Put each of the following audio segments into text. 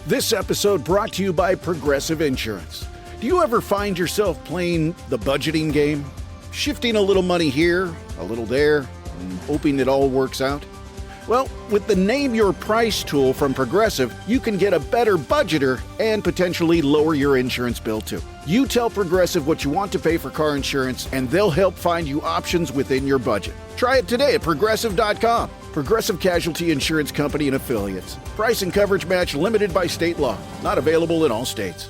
This episode brought to you by Progressive Insurance. Do you ever find yourself playing the budgeting game? Shifting a little money here, a little there, and hoping it all works out? Well, with the Name Your Price tool from Progressive, you can get a better budgeter and potentially lower your insurance bill too. You tell Progressive what you want to pay for car insurance, and they'll help find you options within your budget. Try it today at Progressive.com. Progressive Casualty Insurance Company and Affiliates. Price and coverage match limited by state law. Not available in all states.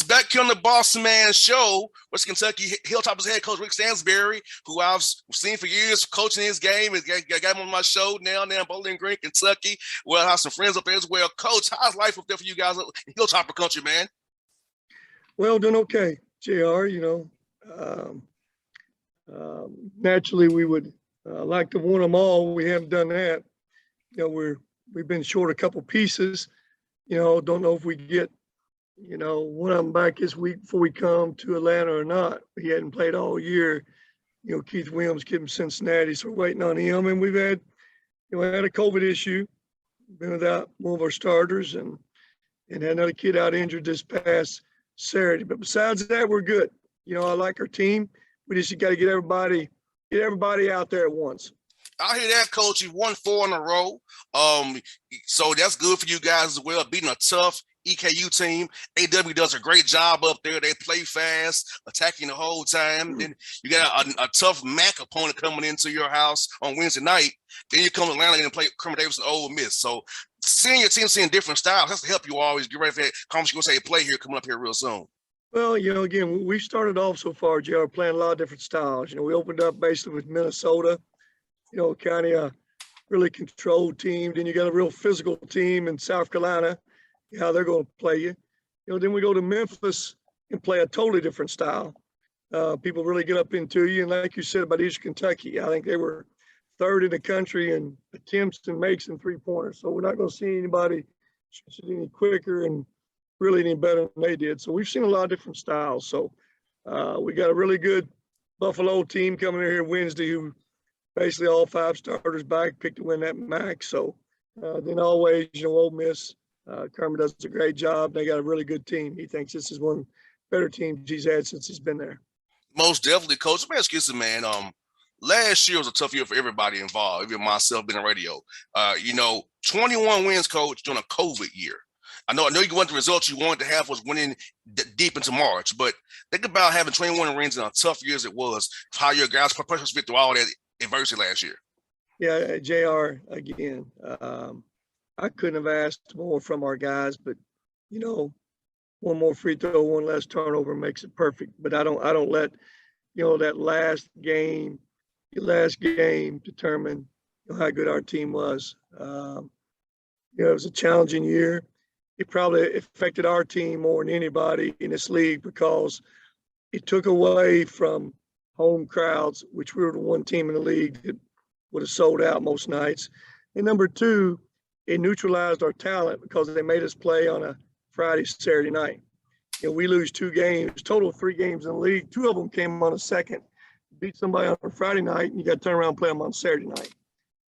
Back here on the Bossman show, West Kentucky Hilltoppers head coach Rick Stansbury, who I've seen for years coaching his game. I got him on my show now in Bowling Green, Kentucky. Well, I have some friends up there as well. Coach, how's life up there for you guys in Hilltopper country, man? Well, doing okay, JR. Naturally we would like to win them all. We haven't done that. We've been short a couple pieces. Don't know if we get one of them back this week before we come to Atlanta or not. He hadn't played all year. Keith Williams came from Cincinnati, so we're waiting on him. And we've had, had a COVID issue, been without one of our starters, and had another kid out injured this past Saturday. But besides that, we're good. I like our team. We just got to get everybody out there at once. I hear that, Coach. You've won 4 in a row. So that's good for you guys as well, beating a tough EKU team. AW does a great job up there. They play fast, attacking the whole time. Then you got a tough MAC opponent coming into your house on Wednesday night. Then you come to Atlanta and play Kermit Davis and Ole Miss. So seeing your team seeing different styles has to help you always get ready for that conference USA play here coming up here real soon. Well, again, we started off so far, JR, playing a lot of different styles. We opened up basically with Minnesota, kind of a really controlled team. Then you got a real physical team in South Carolina, how they're going to play you. Then we go to Memphis and play a totally different style. People really get up into you. And like you said about Eastern Kentucky, I think they were 3rd in the country in attempts and makes and 3-pointers. So we're not going to see anybody shoot any quicker and really any better than they did. So we've seen a lot of different styles. So we got a really good Buffalo team coming in here Wednesday, who basically all 5 starters back, picked to win that MAC. So then always, Ole Miss, Kermit does a great job. They got a really good team. He thinks this is one of the better teams he's had since he's been there. Most definitely, Coach. Let me ask you something, man. Last year was a tough year for everybody involved, even myself being on radio. 21 wins, Coach, during a COVID year. I know you want the results you wanted to have was winning deep into March, but think about having 21 wins in a tough year as it was, how your guys fit through all that adversity last year. Yeah, JR, again, I couldn't have asked more from our guys, but one more free throw, one less turnover makes it perfect. But I don't let that last game determine how good our team was. It was a challenging year. It probably affected our team more than anybody in this league because it took away from home crowds, which we were the one team in the league that would have sold out most nights. And number 2, it neutralized our talent because they made us play on a Friday, Saturday night. We lose 2 games, total of 3 games in the league. 2 of them came on a second, beat somebody on a Friday night, and you got to turn around and play them on Saturday night.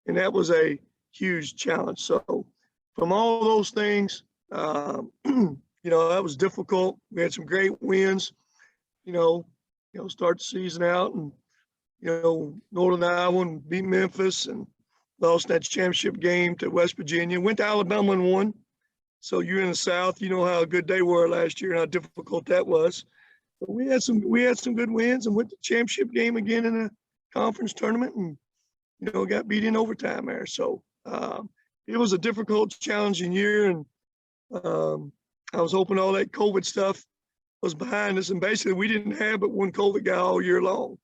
And that was a huge challenge. So from all those things, that was difficult. We had some great wins, start the season out and, Northern Iowa beat Memphis and lost that championship game to West Virginia, went to Alabama and won. So you're in the South, you know how good they were last year and how difficult that was. But we had some good wins and went to championship game again in a conference tournament and, got beat in overtime there. So it was a difficult, challenging year. And, I was hoping all that COVID stuff was behind us, and basically we didn't have but one COVID guy all year long.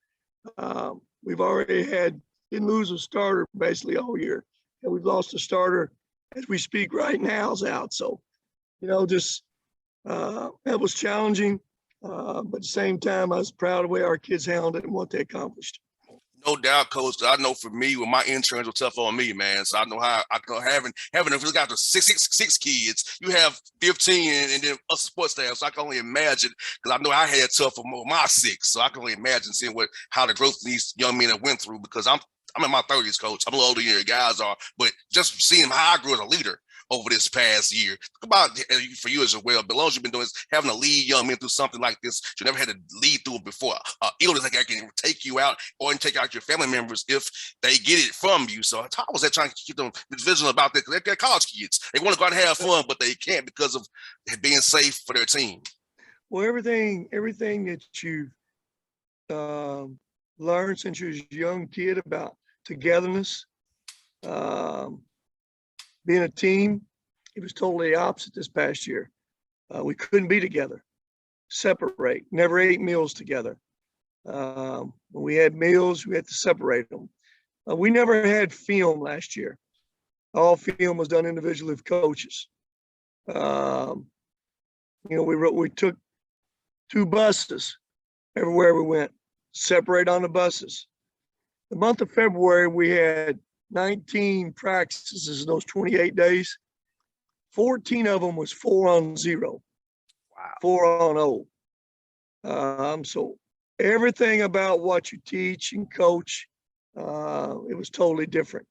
We've already didn't lose a starter basically all year, and we've lost a starter as we speak right now is out. So, just that was challenging, but at the same time, I was proud of the way our kids handled it and what they accomplished. No doubt, Coach. I know for me, when my interns were tough on me, man. So I know how I know having if you got the six kids, you have 15 and then us support staff. So I can only imagine, because I know I had tough for my 6. So I can only imagine seeing how the growth of these young men have went through, because I'm in my 30s, Coach. I'm a little older than your guys are, but just seeing how I grew as a leader over this past year. Think about for you as well. But as long as you've been doing is having to lead young men through something like this, you never had to lead through it before. Illness like that can take you out or take out your family members if they get it from you. So how was that trying to keep them vigilant about that? Because they're college kids. They want to go out and have fun, but they can't because of being safe for their team. Well, everything that you've learned since you was a young kid about togetherness, being a team, it was totally opposite this past year. We couldn't be together, separate, never ate meals together. When we had meals, we had to separate them. We never had film last year. All film was done individually with coaches. We took 2 buses everywhere we went, separate on the buses. The month of February, we had 19 practices in those 28 days. 14 of them was 4-on-0. Wow. 4-on-0. So everything about what you teach and coach, it was totally different.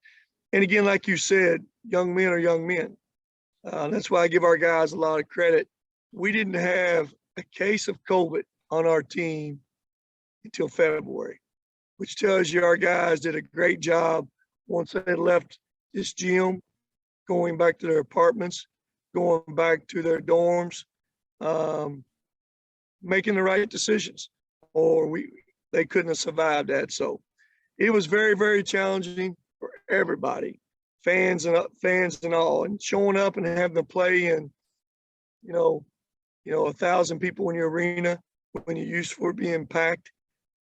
And again, like you said, young men are young men. That's why I give our guys a lot of credit. We didn't have a case of COVID on our team until February, which tells you our guys did a great job once they left this gym, going back to their apartments, going back to their dorms, making the right decisions, or they couldn't have survived that. So it was very, very challenging for everybody, fans and all, and showing up and having to play in, 1,000 people in your arena when you're used for it being packed.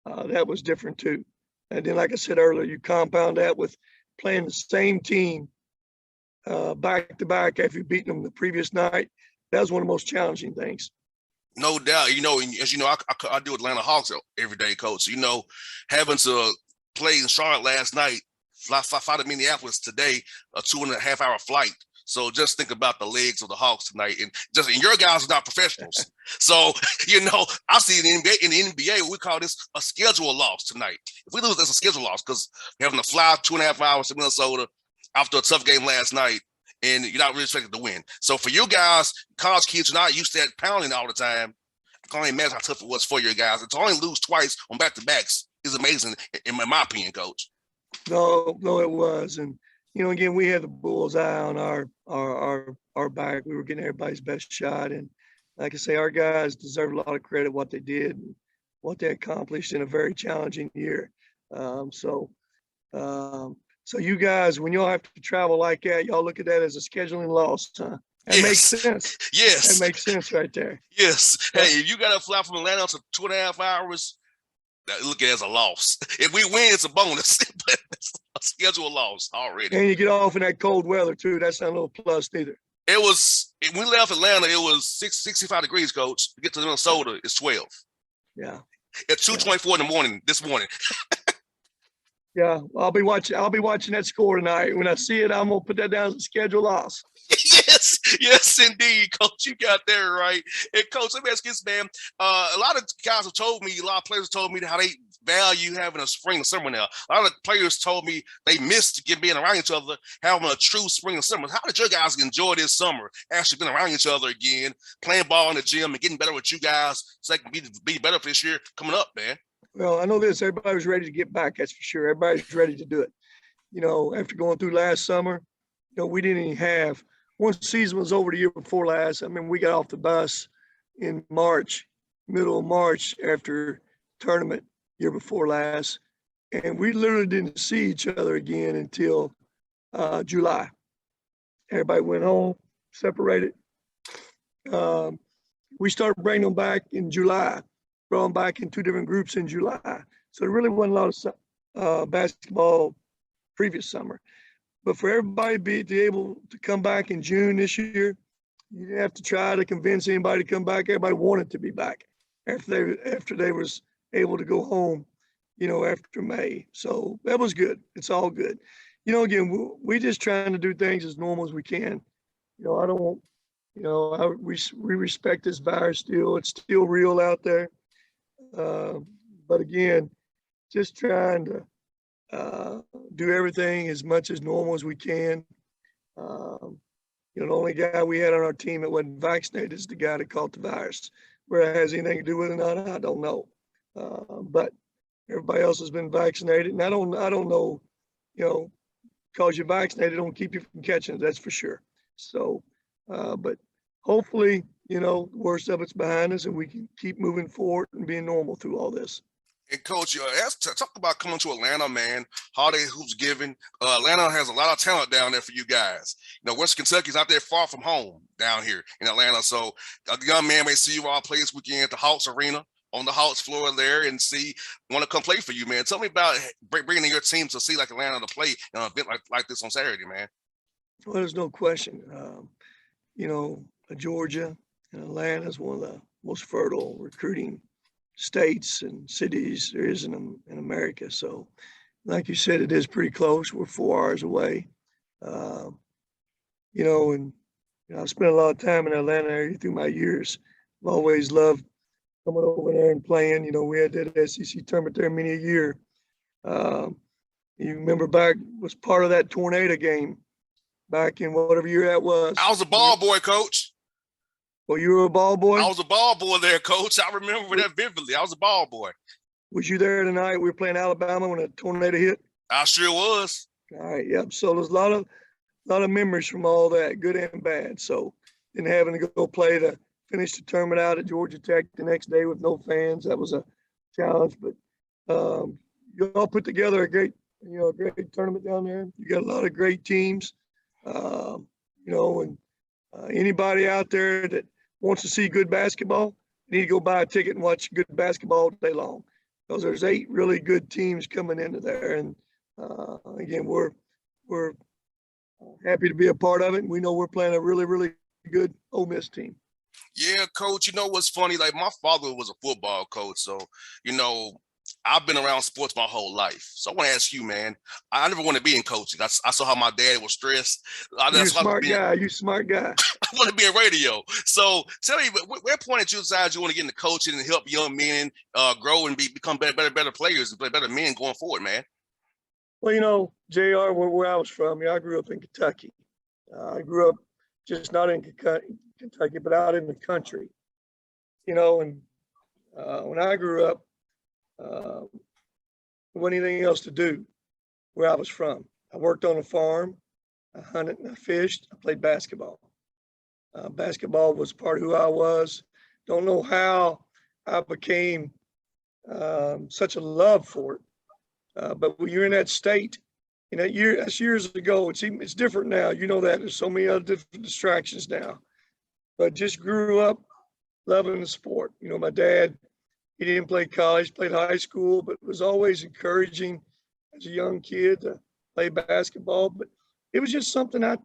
That was different too. And then, like I said earlier, you compound that with playing the same team back to back after you've beaten them the previous night. That was one of the most challenging things. No doubt. As you know, I do Atlanta Hawks every day, Coach. Having to play in Charlotte last night, fly to Minneapolis today, a 2.5-hour flight. So just think about the legs of the Hawks tonight, and your guys are not professionals. So I see in the NBA, we call this a schedule loss tonight. If we lose, that's a schedule loss, because having to fly 2.5 hours to Minnesota after a tough game last night, and you're not really expected to win. So for you guys, college kids are not used to that pounding all the time. I can only imagine how tough it was for your guys. And to only lose twice on back-to-backs is amazing, in my opinion, Coach. No, it was. And again, we had the bull's eye on our back. We were getting everybody's best shot. And like I say, our guys deserve a lot of credit what they did and what they accomplished in a very challenging year. So you guys, when y'all have to travel like that, y'all look at that as a scheduling loss, huh? That makes sense. Yes. That makes sense right there. Yes. Hey, if you got to fly from Atlanta to 2.5 hours, look at it as a loss. If we win, it's a bonus. But it's a schedule loss already. And you get off in that cold weather too. That's not a little plus neither. When we left Atlanta, it was 65 degrees, Coach. To get to Minnesota, it's 12. Yeah. At 2:24 in the morning this morning. Yeah, I'll be watching that score tonight. When I see it, I'm gonna put that down as a schedule loss. Yes, indeed, Coach. You got that right. And Coach, let me ask you this, man. A lot of guys have told me, a lot of players have told me how they value having a spring and summer now. A lot of players told me they missed being around each other, having a true spring and summer. How did your guys enjoy this summer, actually being around each other again, playing ball in the gym and getting better with you guys so they can be better for this year coming up, man? Well, I know this. Everybody was ready to get back. That's for sure. Everybody's ready to do it. After going through last summer, we didn't even have – once season was over the year before last, we got off the bus in March, middle of March after tournament year before last, and we literally didn't see each other again until July. Everybody went home, separated, Um, we started bringing them back in July, brought them back in 2 different groups in July. So there really wasn't a lot of basketball previous summer. But for everybody to be able to come back in June this year, you didn't have to try to convince anybody to come back. Everybody wanted to be back after they was able to go home, after May. So that was good. It's all good. Again, we just trying to do things as normal as we can. I don't want, we respect this virus still. It's still real out there. But again, just trying to do everything as much as normal as we can. The only guy we had on our team that wasn't vaccinated is the guy that caught the virus. Whether it has anything to do with it or not, I don't know. But everybody else has been vaccinated, and I don't know, because you're vaccinated, don't keep you from catching it. That's for sure. So, but hopefully, the worst of it's behind us, and we can keep moving forward and being normal through all this. And Coach, talk about coming to Atlanta, man. Holiday Hoops Giving. Atlanta has a lot of talent down there for you guys. West Kentucky's not that far from home down here in Atlanta. So a young man may see you all play this weekend at the Hawks Arena on the Hawks floor there and want to come play for you, man. Tell me about bringing your team to see like Atlanta to play in an event like this on Saturday, man. Well, there's no question. Georgia and Atlanta is one of the most fertile recruiting states and cities there is in America. So like you said, it is pretty close. We're 4 hours away. I've spent a lot of time in Atlanta area through my years. I've always loved coming over there and playing. We had that SEC tournament there many a year. You remember back, was part of that tornado game back in whatever year that was. I was a ball boy, Coach. Well, you were a ball boy? I was a ball boy there, Coach. I remember that vividly. I was a ball boy. Was you there tonight? We were playing Alabama when a tornado hit? I sure was. All right, yep. So there's a lot of memories from all that, good and bad. So then having to go play to finish the tournament out at Georgia Tech the next day with no fans, that was a challenge. But you all put together a great tournament down there. You got a lot of great teams, and anybody out there that wants to see good basketball, you need to go buy a ticket and watch good basketball all day long. Because there's 8 really good teams coming into there, and again, we're happy to be a part of it. And we know we're playing a really, really good Ole Miss team. Yeah, Coach. What's funny? Like my father was a football coach, so I've been around sports my whole life. So I want to ask you, man. I never want to be in coaching. I saw how my dad was stressed. You're a smart guy. You smart guy. I want to be in radio. So tell me, where point at you decide you want to get into coaching and help young men grow and become better players and play better men going forward, man? Well, JR, where I was from, I grew up in Kentucky. I grew up just not in Kentucky, but out in the country. And when I grew up, there wasn't anything else to do where I was from. I worked on a farm, I hunted and I fished, I played basketball. Basketball was part of who I was. Don't know how I became such a love for it. But when you're in that state, that's years ago. It's different now. You know that there's so many other different distractions now. But just grew up loving the sport. My dad, he didn't play college, played high school, but was always encouraging as a young kid to play basketball. But it was just something I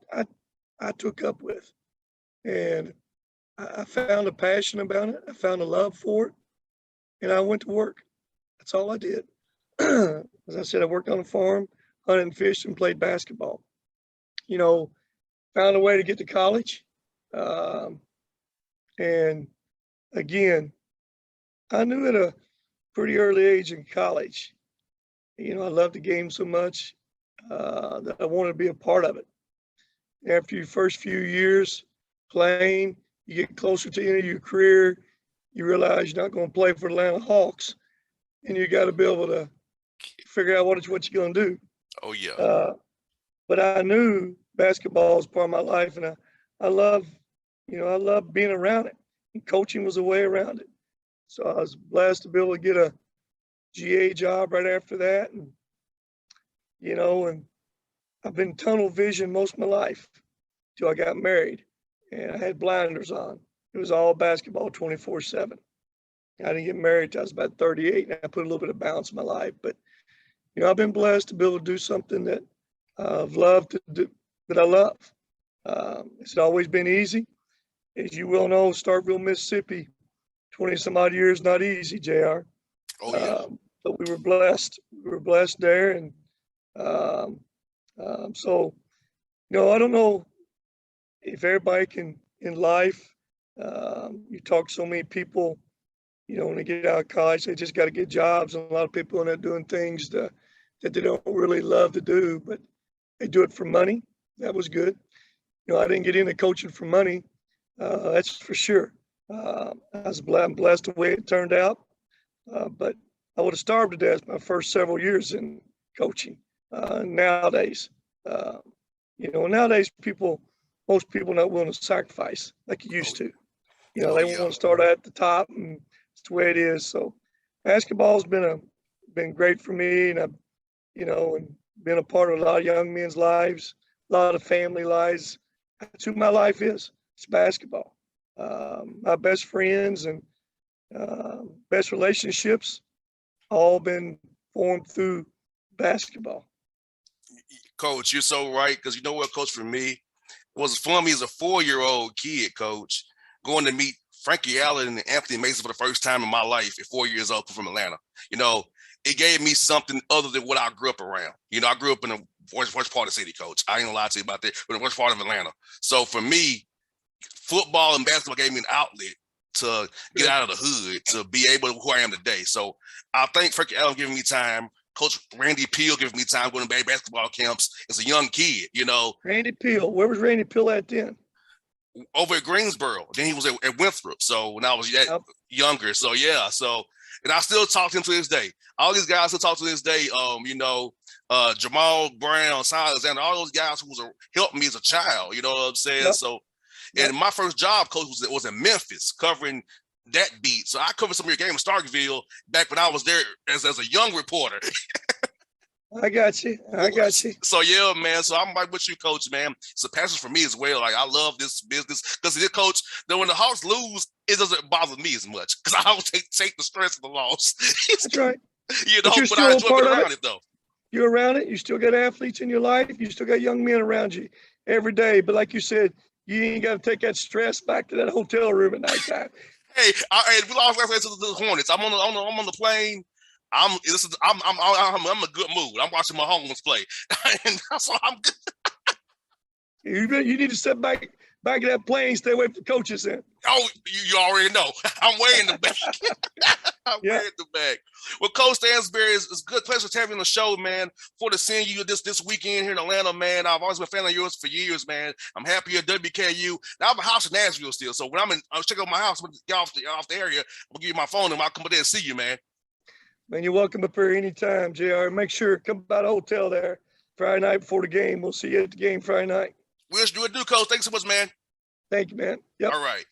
took up with. And I found a passion about it. I found a love for it. And I went to work. That's all I did. As I said, I worked on a farm, hunted and fished, and played basketball. Found a way to get to college. And again, I knew at a pretty early age in college, I loved the game so much that I wanted to be a part of it. After your first few years playing, you get closer to the end of your career, you realize you're not going to play for the Atlanta Hawks, and you got to be able to figure out what you're going to do. Oh, yeah. But I knew basketball was part of my life, and I love being around it. And coaching was a way around it. So I was blessed to be able to get a GA job right after that. And, and I've been tunnel vision most of my life till I got married, and I had blinders on. It was all basketball 24/7. I didn't get married till I was about 38, and I put a little bit of balance in my life. But, I've been blessed to be able to do something that I've loved to do, that I love. It's always been easy. As you well know, Starkville, Mississippi, 20 some odd years, not easy, JR. Oh, yeah. But we were blessed. We were blessed there. And so, I don't know if everybody can in life, you talk to so many people, when they get out of college, they just got to get jobs. And a lot of people end up doing things that they don't really love to do, but they do it for money. That was good. I didn't get into coaching for money. That's for sure. I'm blessed the way it turned out. But I would have starved to death my first several years in coaching. Nowadays, nowadays most people not willing to sacrifice like you used to. They want to start at the top, and it's the way it is. So basketball's been great for me, and I've, and been a part of a lot of young men's lives, a lot of family lives. That's who my life is. It's basketball. My best friends and best relationships all been formed through basketball. Coach, you're so right. Because you know what, Coach, for me, it was for me as a 4-year-old kid, Coach, going to meet Frankie Allen and Anthony Mason for the first time in my life at 4 years old from Atlanta. It gave me something other than what I grew up around. I grew up in the worst part of the city, Coach. I ain't gonna lie to you about that, but the worst part of Atlanta. So for me, football and basketball gave me an outlet to get out of the hood, to be able to who I am today. So I thank Frankie Allen giving me time. Coach Randy Peel giving me time going to basketball camps as a young kid, Randy Peel, where was Randy Peel at then? Over at Greensboro. Then he was at Winthrop. So when I was younger. So yeah. So, and I still talk to him to this day. All these guys still talk to this day. Jamal Brown, Cy Alexander, all those guys who helped me as a child. You know what I'm saying? Yep. So, and my first job, Coach, was in Memphis covering that beat. So I covered some of your game in Starkville back when I was there as a young reporter. I got you. So yeah, man. So I'm right with you, Coach, man. It's a passion for me as well. Like I love this business because Coach, then when the Hawks lose, it doesn't bother me as much because I don't take the stress of the loss. That's right. But I enjoy being around it though. You're around it. You still got athletes in your life. You still got young men around you every day. But like you said, you ain't got to take that stress back to that hotel room at nighttime. Hey, we lost reference to the Hornets. I'm on the plane. I'm in a good mood. I'm watching my homies play, and so I'm good. You need to step back of that plane, stay away from coaches. Then. Oh, you already know. I'm way in the back. Way in the back. Well, Coach Stansbury, it's good pleasure to have you on the show, man. For to seeing you this weekend here in Atlanta, man. I've always been a fan of yours for years, man. I'm happy at WKU. Now I have a house in Nashville still, so when I'll check out my house, when get off the area, I'm gonna give you my phone and I'll come up there and see you, man. Man, you're welcome up here anytime, JR. Make sure to come by the hotel there Friday night before the game. We'll see you at the game Friday night. We'll do, Coach. Thanks so much, man. Thank you, man. Yep. All right.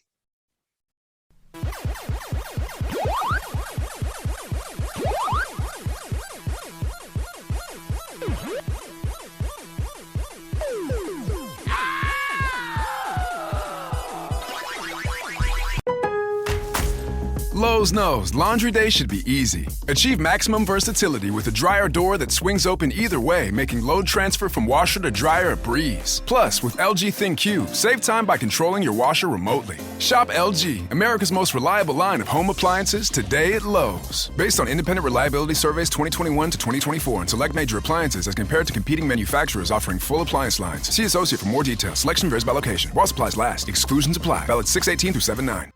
Lowe's knows laundry day should be easy. Achieve maximum versatility with a dryer door that swings open either way, making load transfer from washer to dryer a breeze. Plus, with LG ThinQ, save time by controlling your washer remotely. Shop LG, America's most reliable line of home appliances, today at Lowe's. Based on independent reliability surveys 2021 to 2024 and select major appliances as compared to competing manufacturers offering full appliance lines. See associate for more details. Selection varies by location. While supplies last. Exclusions apply. Valid 6/18 through 7/9.